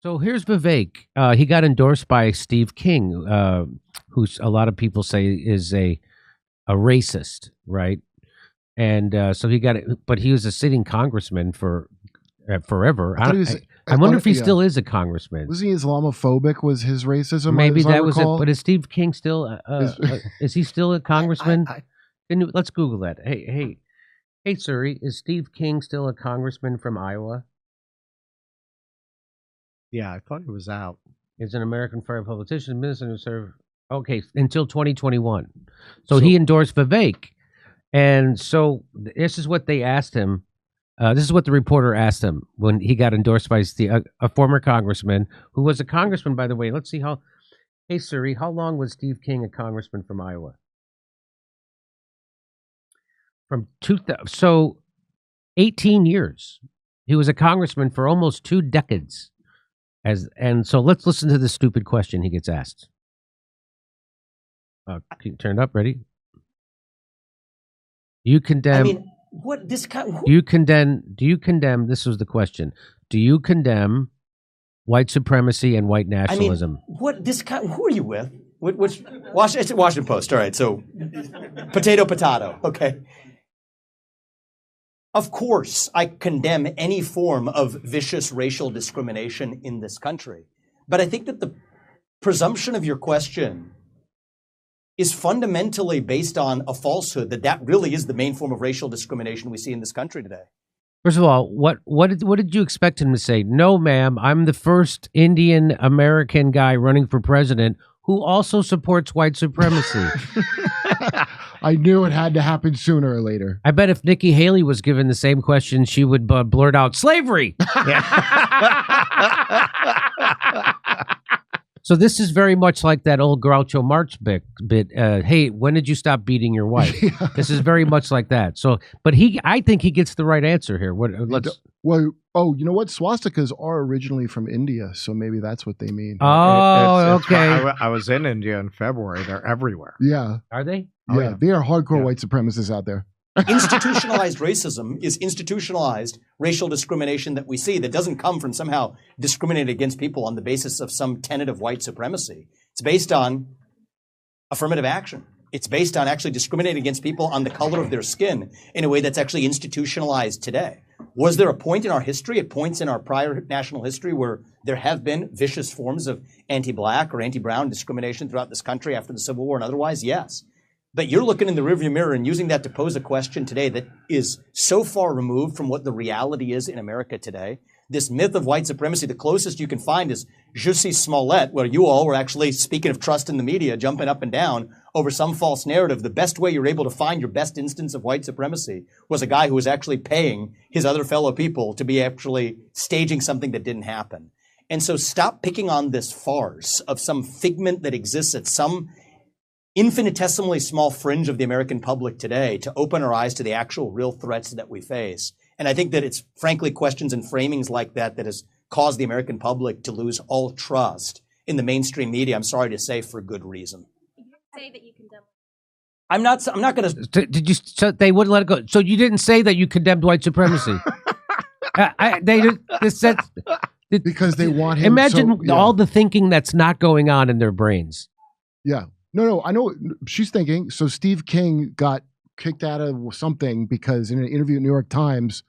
So here's Vivek. He got endorsed by Steve King, who's a lot of people say is a racist, right? And so he got it, but he was a sitting congressman for forever. I wonder if he still is a congressman. Was he Islamophobic? Was his racism? Maybe that was it. But is Steve King still? Is he still a congressman? Let's Google that. Hey, Suri, is Steve King still a congressman from Iowa? Yeah, I thought he was out. Is an American foreign politician, minister who served until 2021. So he endorsed Vivek, and so this is what they asked him. This is what the reporter asked him when he got endorsed by a former congressman who was a congressman, by the way. Let's see how. Hey Suri, how long was Steve King a congressman from Iowa? From 2000, so 18 years. He was a congressman for almost 2 decades. And so let's listen to this stupid question he gets asked. Can you turn it up? Ready? You condemn. I mean, what this kind? Do you condemn? This was the question. Do you condemn white supremacy and white nationalism? I mean, what this kind? Who are you with? Which it's Washington Post. All right, so potato. Okay. Of course, I condemn any form of vicious racial discrimination in this country. But I think that the presumption of your question is fundamentally based on a falsehood that really is the main form of racial discrimination we see in this country today. First of all, what did you expect him to say? No, ma'am, I'm the first Indian American guy running for president who also supports white supremacy. I knew it had to happen sooner or later. I bet if Nikki Haley was given the same question, she would blurt out slavery. So this is very much like that old Groucho Marx bit. Hey, when did you stop beating your wife? Yeah. This is very much like that. So, but I think he gets the right answer here. You know what? Swastikas are originally from India, so maybe that's what they mean. Oh, okay. I was in India in February. They're everywhere. Yeah. Are they? Yeah, they are hardcore white supremacists out there. Institutionalized racism is institutionalized racial discrimination that we see that doesn't come from somehow discriminating against people on the basis of some tenet of white supremacy. It's based on affirmative action. It's based on actually discriminating against people on the color of their skin in a way that's actually institutionalized today. Was there a point in our history, at points in our prior national history, where there have been vicious forms of anti-black or anti-brown discrimination throughout this country after the Civil War and otherwise? Yes. But you're looking in the rearview mirror and using that to pose a question today that is so far removed from what the reality is in America today. This myth of white supremacy, the closest you can find is Jussie Smollett, where you all were actually, speaking of trust in the media, jumping up and down over some false narrative. The best way you're able to find your best instance of white supremacy was a guy who was actually paying his other fellow people to be actually staging something that didn't happen. And so stop picking on this farce of some figment that exists at some infinitesimally small fringe of the American public today to open our eyes to the actual real threats that we face. And I think that it's frankly questions and framings like that that has caused the American public to lose all trust in the mainstream media, I'm sorry to say, for good reason. Did you say that you condemn? I'm not going to. Did you? So they wouldn't let it go. So you didn't say that you condemned white supremacy. They said because they want him. Imagine all the thinking that's not going on in their brains. Yeah. No, I know she's thinking. So Steve King got kicked out of something because in an interview in the New York Times,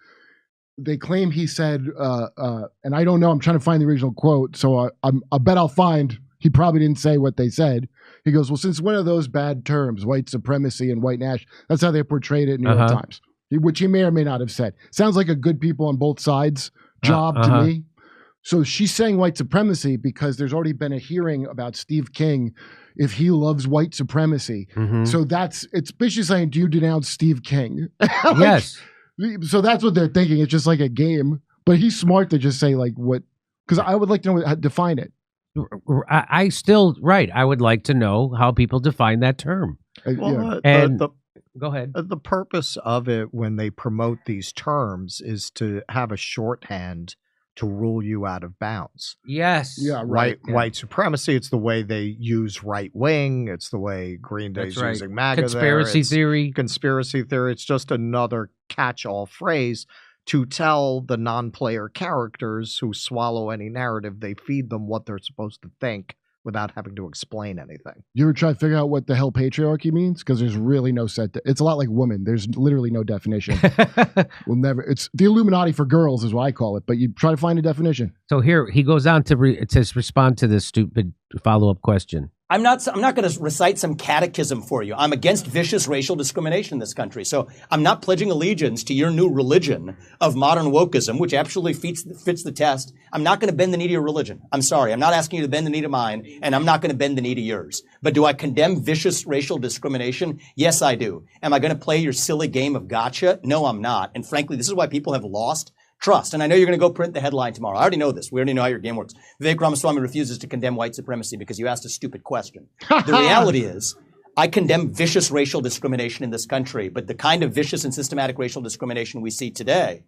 they claim he said, and I don't know, I'm trying to find the original quote, so I bet I'll find, he probably didn't say what they said. He goes, well, since one of those bad terms, white supremacy and white nash, that's how they portrayed it in New York Times, which he may or may not have said. Sounds like a good people on both sides job to me. So she's saying white supremacy because there's already been a hearing about Steve King if he loves white supremacy. So it's basically saying, do you denounce Steve King? Yes. So that's what they're thinking. It's just like a game, but he's smart to just say like what, because I would like to know how to define it. I would like to know how people define that term. Well, go ahead. The purpose of it when they promote these terms is to have a shorthand to rule you out of bounds. Yes. Yeah, right. White supremacy, it's the way they use right wing. It's the way Green Day's using MAGA. Conspiracy theory. Conspiracy theory. It's just another catch-all phrase to tell the non-player characters who swallow any narrative, they feed them what they're supposed to think without having to explain anything. You ever try to figure out what the hell patriarchy means? Because there's really no set. It's a lot like woman. There's literally no definition. We'll never. It's the Illuminati for girls, is what I call it. But you try to find a definition. So here he goes on to respond to this stupid follow-up question. I'm not going to recite some catechism for you. I'm against vicious racial discrimination in this country. So I'm not pledging allegiance to your new religion of modern wokeism, which actually fits the test. I'm not going to bend the knee to your religion. I'm sorry. I'm not asking you to bend the knee to mine, and I'm not going to bend the knee to yours. But do I condemn vicious racial discrimination? Yes, I do. Am I going to play your silly game of gotcha? No, I'm not. And frankly, this is why people have lost trust. And I know you're going to go print the headline tomorrow. I already know this. We already know how your game works. Vivek Ramaswamy refuses to condemn white supremacy because you asked a stupid question. The reality is, I condemn vicious racial discrimination in this country, but the kind of vicious and systematic racial discrimination we see today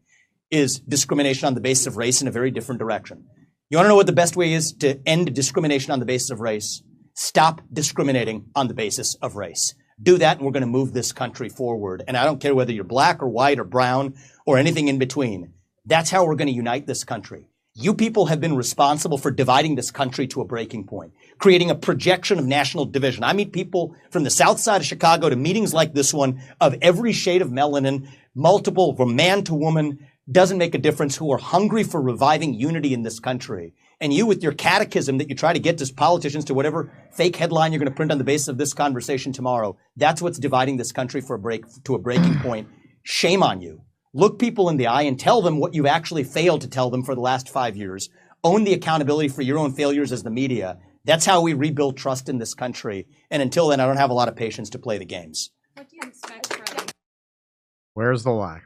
is discrimination on the basis of race in a very different direction. You want to know what the best way is to end discrimination on the basis of race? Stop discriminating on the basis of race. Do that, and we're going to move this country forward. And I don't care whether you're black or white or brown or anything in between. That's how we're going to unite this country. You people have been responsible for dividing this country to a breaking point, creating a projection of national division. I meet people from the south side of Chicago to meetings like this one of every shade of melanin, multiple, from man to woman, doesn't make a difference, who are hungry for reviving unity in this country. And you, with your catechism that you try to get to politicians to whatever fake headline you're going to print on the basis of this conversation tomorrow, that's what's dividing this country to a breaking point. Shame on you. Look people in the eye and tell them what you've actually failed to tell them for the last 5 years. Own the accountability for your own failures as the media. That's how we rebuild trust in this country. And until then, I don't have a lot of patience to play the games. What do you expect from? Where's the lie?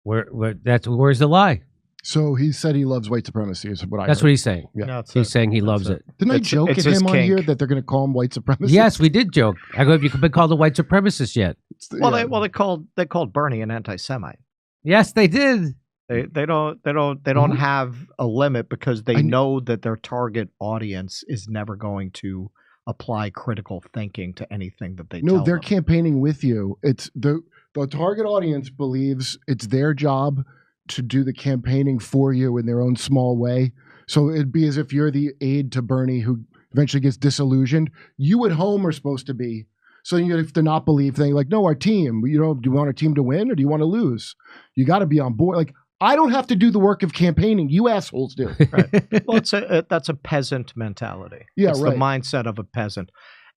Where's the lie? So he said he loves white supremacy, is what I That's heard. what he's saying. Yeah. No, He's saying he loves it. Didn't I joke at him on kink. here that they're going to call him white supremacist? Yes, we did joke. I go, have you been called a white supremacist yet? They called Bernie an anti-Semite. Yes, they did. They don't have a limit because they know that their target audience is never going to apply critical thinking to anything that they tell No, they're them. campaigning with you. It's the target audience believes it's their job to do the campaigning for you in their own small way. So it'd be as if you're the aide to Bernie who eventually gets disillusioned. You at home are supposed to be. So you have to not believe things like, no, our team, do you want our team to win or do you want to lose? You got to be on board. Like, I don't have to do the work of campaigning. You assholes do. Right. Well, that's a peasant mentality. Yeah, it's right. the mindset of a peasant.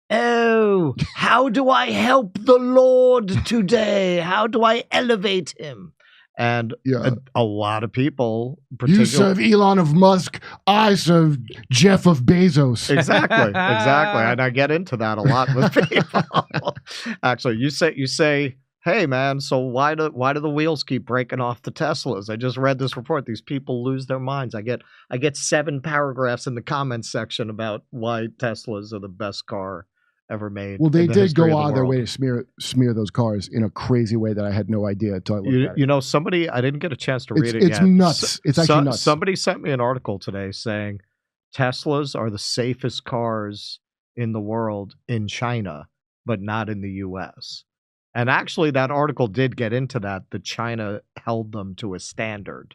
Oh, how do I help the Lord today? How do I elevate him? And a lot of people, you serve Elon of Musk, I serve Jeff of Bezos. Exactly. And I get into that a lot with people. Actually, you say, hey man, so why do the wheels keep breaking off the Teslas? I just read this report. These people lose their minds. I get 7 paragraphs in the comments section about why Teslas are the best car ever made. Well, they did go out of their world. way to smear those cars in a crazy way that I had no idea until I looked at it. You know, somebody, I didn't get a chance to read it It's yet. nuts. It's actually nuts. Somebody sent me an article today saying Teslas are the safest cars in the world in China, but not in the U.S. And actually, that article did get into that China held them to a standard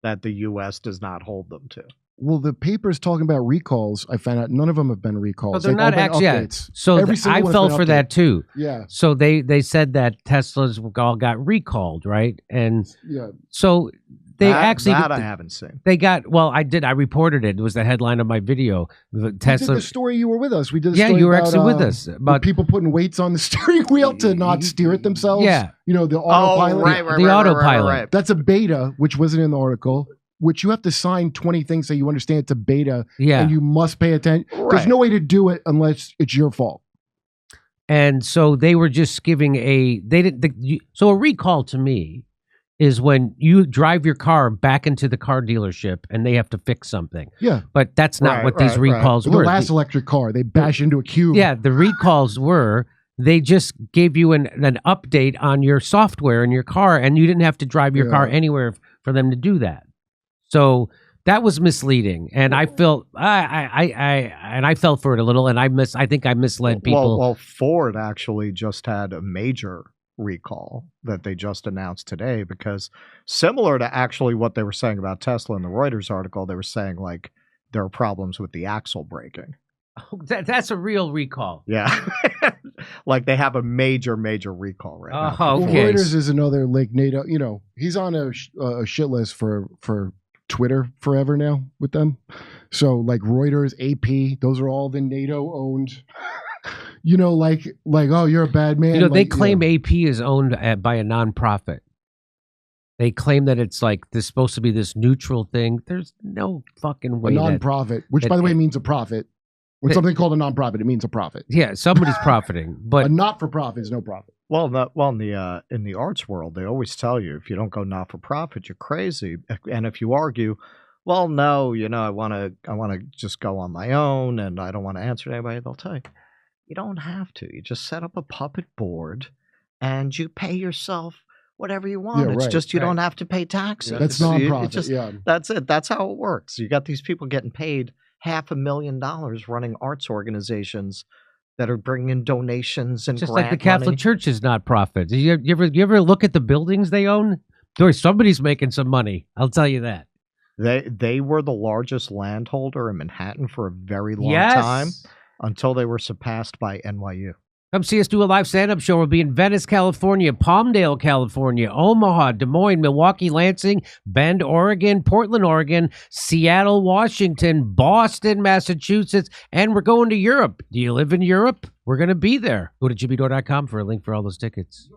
that the U.S. does not hold them to. Well, the paper's talking about recalls. I found out none of them have been recalls. So they're They've not all been actually. Yeah. updates. So Every single I one's fell been for that too. Yeah. So they said that Teslas all got recalled, right? And so they that I haven't seen. They got, well, I did. I reported it. It was the headline of my video. The Tesla. We did the story. You were with us. We did. Yeah, story you were about, actually with us. About people putting weights on the steering wheel to not steer it themselves. Yeah. You know, the autopilot. The autopilot. Right. That's a beta, which wasn't in the article. Which you have to sign 20 things so you understand it's a beta. Yeah. And you must pay attention. Right. There's no way to do it unless it's your fault. And so they were just giving so a recall to me is when you drive your car back into the car dealership and they have to fix something. Yeah. But that's not what these recalls The were. last electric car, they bash into a cube. Yeah, the recalls were they just gave you an update on your software in your car, and you didn't have to drive your car anywhere for them to do that. So that was misleading, and I felt I fell for it a little, and I think I misled people. Well, Ford actually just had a major recall that they just announced today, because similar to actually what they were saying about Tesla in the Reuters article, they were saying like there are problems with the axle braking. That's a real recall. Yeah. Like they have a major recall right now. Oh, okay. Well, Reuters is another like NATO. You know, he's on a shit list for Twitter forever now with them. So like Reuters, AP, those are all the NATO owned. You know, like oh, you're a bad man. You know, they like, claim AP is owned by a nonprofit. They claim that it's like this supposed to be this neutral thing. There's no fucking way. A nonprofit, which by the way means a profit. When something called a nonprofit, it means a profit. Yeah, somebody's profiting, but a not-for-profit is no profit. Well, in the arts world, they always tell you if you don't go not for profit, you're crazy. And if you argue, well, no, you know, I want to just go on my own, and I don't want to answer to anybody, they'll tell you, you don't have to. You just set up a puppet board, and you pay yourself whatever you want. Yeah, it's right, just you don't have to pay taxes. That's nonprofit. Yeah, that's it. That's how it works. You got these people getting paid $500,000 running arts organizations that are bringing in donations and just grant like the Catholic money. Church is not profit. You ever look at the buildings they own? Somebody's making some money. I'll tell you that. They were the largest landholder in Manhattan for a very long Yes. time until they were surpassed by NYU. Come see us do a live stand-up show. We'll be in Venice, California, Palmdale, California, Omaha, Des Moines, Milwaukee, Lansing, Bend, Oregon, Portland, Oregon, Seattle, Washington, Boston, Massachusetts, and we're going to Europe. Do you live in Europe? We're going to be there. Go to jimmydore.com for a link for all those tickets.